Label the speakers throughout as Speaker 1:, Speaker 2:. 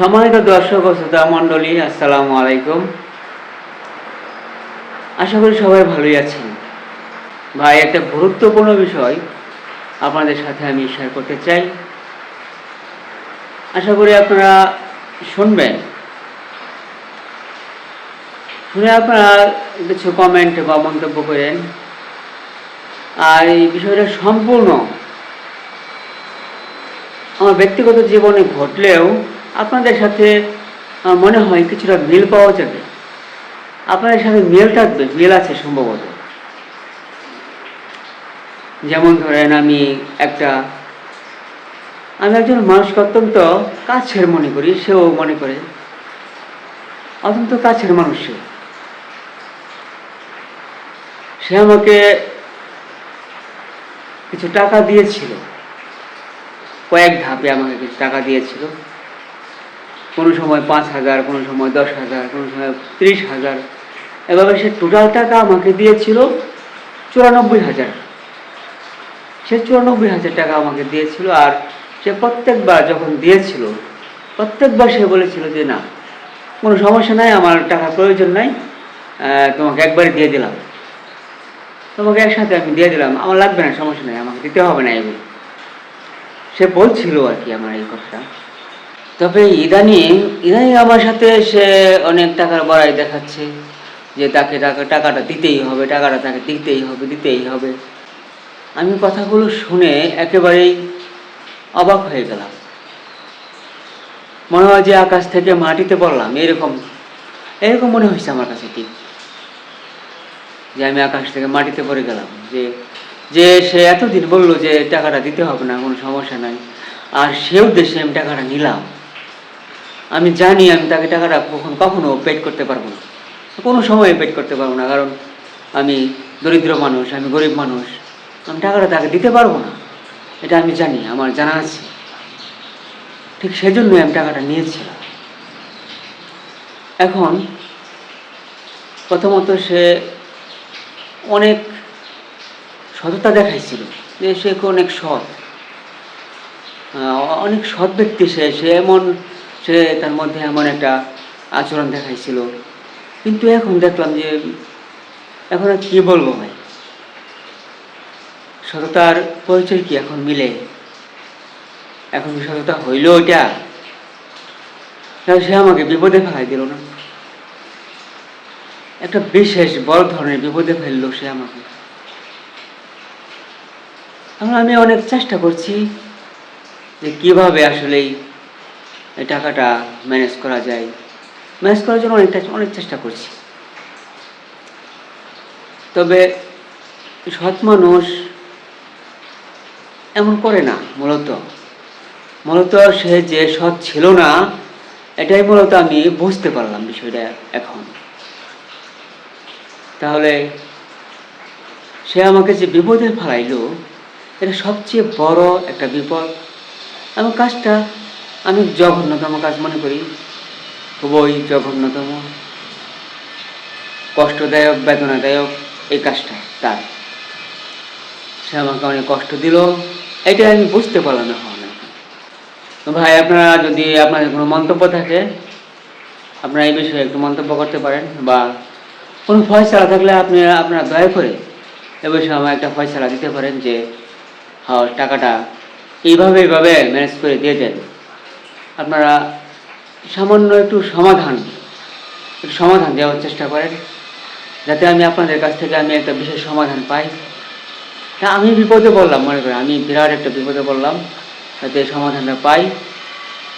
Speaker 1: সম্মানিত দর্শক ও শ্রোতা মণ্ডলী, আসসালামু আলাইকুম। আশা করি সবাই ভালোই আছেন। ভাই, একটা গুরুত্বপূর্ণ বিষয় আপনাদের সাথে আমি শেয়ার করতে চাই। আশা করি আপনারা শুনবেন। শুনে আপনারা কিছু কমেন্ট বা মন্তব্য করেন। আর এই বিষয়টা সম্পূর্ণ আমার ব্যক্তিগত জীবনে ঘটলেও আপনাদের সাথে মনে হয় কিছুটা মিল পাওয়া যাবে। আপনাদের সাথে মিল থাকবে, মিল আছে সম্ভবত। যেমন ধরেন, আমি একজন মানুষকে অত্যন্ত কাছের মনে করি, সেও মনে করে অত্যন্ত কাছের মানুষ। সে আমাকে কিছু টাকা দিয়েছিল, কয়েক ধাপে আমাকে কিছু টাকা দিয়েছিল। কোনো সময় 5,000, কোনো সময় 10,000, কোনো সময় 30,000। এভাবে সে টোটাল টাকা আমাকে দিয়েছিল 94,000। সে 94,000 টাকা আমাকে দিয়েছিল। আর সে প্রত্যেকবার যখন দিয়েছিল, প্রত্যেকবার সে বলেছিল যে না, কোনো সমস্যা নাই, আমার টাকা প্রয়োজন নাই, তোমাকে একবারে দিয়ে দিলাম, তোমাকে একসাথে আমি দিয়ে দিলাম, আমার লাগবে না, সমস্যা নেই, আমাকে দিতে হবে না, এগুলো সে বলছিল আর কি আমার এই কথাটা। তবে ইদানিং আমার সাথে সে অনেক টাকার বড়াই দেখাচ্ছে যে তাকে টাকাটা দিতেই হবে, টাকাটা তাকে দিতেই হবে। আমি কথাগুলো শুনে একেবারেই অবাক হয়ে গেলাম। মনে হয় যে আকাশ থেকে মাটিতে পড়লাম, এরকম মনে হয়েছে আমার কাছে, ঠিক যে আমি আকাশ থেকে মাটিতে পড়ে গেলাম। যে সে এতদিন বললো যে টাকাটা দিতে হবে না, কোনো সমস্যা নাই, আর সে উদ্দেশ্যে আমি টাকাটা নিলাম। আমি জানি আমি তাকে টাকাটা কখনো পেড করতে পারবো না, কোনো সময় পেড করতে পারবো না, কারণ আমি দরিদ্র মানুষ, আমি গরিব মানুষ, আমি টাকাটা তাকে দিতে পারবো না, এটা আমি জানি, আমার জানা আছে। ঠিক সেজন্যই আমি টাকাটা নিয়েছিলাম। এখন প্রথমত সে অনেক সততা দেখাইছিল, যে সে অনেক সৎ ব্যক্তি। সে তার মধ্যে এমন একটা আচরণ দেখাইছিল। কিন্তু এখন দেখলাম যে, এখন আর কি বলবো ভাই, সততার পরিচয় কি এখন মিলে? এখন কি সততা হইল ওইটা? সে আমাকে বিপদে ফেলাই দিল না, একটা বিশেষ বড় ধরনের বিপদে ফেললো সে আমাকে। এখন আমি অনেক চেষ্টা করছি যে কিভাবে আসলে এই টাকাটা ম্যানেজ করা যায়। ম্যানেজ করার জন্য অনেক চেষ্টা করছি। তবে সৎ মানুষ এমন করে না। মূলত সে যে সৎ ছিল না, এটাই মূলত আমি বুঝতে পারলাম বিষয়টা এখন। তাহলে সে আমাকে যে বিপদে ফেলাইলো, এটা সবচেয়ে বড় একটা বিপদ। এবং কাজটা আমি জঘন্যতম কাজ মনে করি, খুবই জঘন্যতম, কষ্টদায়ক, বেদনাদায়ক এই কাজটা তার। সে আমাকে অনেক কষ্ট দিল, এটাই আমি বুঝতে পারলাম এখন। ভাই, আপনাদের কোনো মন্তব্য থাকে, আপনারা এই বিষয়ে একটু মন্তব্য করতে পারেন, বা কোনো ফয়সালা থাকলে আপনারা দয়া করে এ বিষয়ে আমার একটা ফয়সালা দিতে পারেন, যে হ্যাঁ, টাকাটা এইভাবে ম্যানেজ করে দিয়ে দেন। আপনারা সামান্য একটু সমাধান দেওয়ার চেষ্টা করেন, যাতে আমি আপনাদের কাছ থেকে একটা বিশেষ সমাধান পাই। হ্যাঁ, আমি বিপদে পড়লাম, মনে করেন আমি বিরাট একটা বিপদে পড়লাম, যাতে সমাধানটা পাই,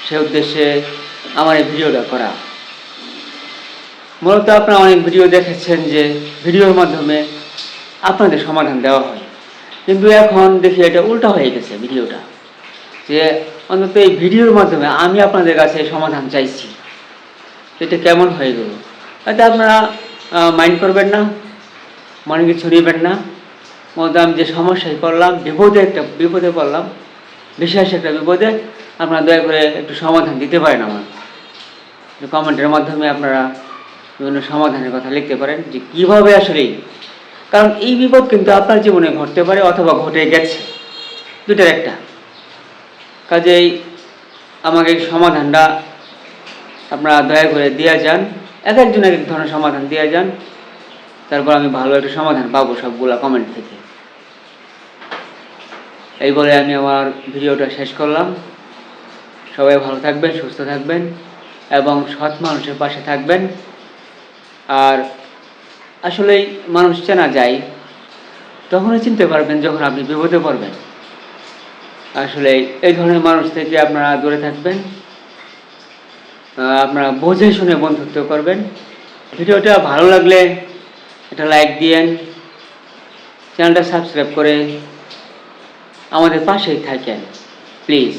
Speaker 1: সে উদ্দেশ্যে আমার এই ভিডিওটা করা। মূলত আপনারা অনেক ভিডিও দেখেছেন যে ভিডিওর মাধ্যমে আপনাদের সমাধান দেওয়া হয়, কিন্তু এখন দেখি এটা উল্টা হয়ে গেছে ভিডিওটা, যে অন্তত এই ভিডিওর মাধ্যমে আমি আপনাদের কাছে সমাধান চাইছি। এটা কেমন হয়ে গেল? তাতে আপনারা মাইন্ড করবেন না, মনে কিছু নেবেন না। মূলত আমি যে সমস্যায় পড়লাম, বিপদে পড়লাম, বিশেষ একটা বিপদে, আপনারা দয়া করে একটু সমাধান দিতে পারেন আমার। কমেন্টের মাধ্যমে আপনারা বিভিন্ন সমাধানের কথা লিখতে পারেন, যে কীভাবে আসলে, কারণ এই বিপদ কিন্তু আপনার জীবনে ঘটতে পারে অথবা ঘটে গেছে, দুটার একটা। কাজেই আমাকে সমাধানটা আপনারা দয়া করে দিয়ে যান, এক একজন এক এক ধরনের সমাধান দিয়ে যান, তারপর আমি ভালো একটা সমাধান পাবো সবগুলা কমেন্ট থেকে। এই বলে আমি আমার ভিডিওটা শেষ করলাম। সবাই ভালো থাকবেন, সুস্থ থাকবেন এবং সৎ মানুষের পাশে থাকবেন। আর আসলেই মানুষ চেনা যায় তখনই চিনতে পারবেন যখন আপনি বিপদে পড়বেন। আসলে এই ধরনের মানুষ থেকে আপনারা দূরে থাকবেন, আপনারা বুঝে শুনে বন্ধুত্ব করবেন। ভিডিওটা ভালো লাগলে একটা লাইক দিয়েন, চ্যানেলটা সাবস্ক্রাইব করে আমাদের পাশেই থাকেন প্লিজ।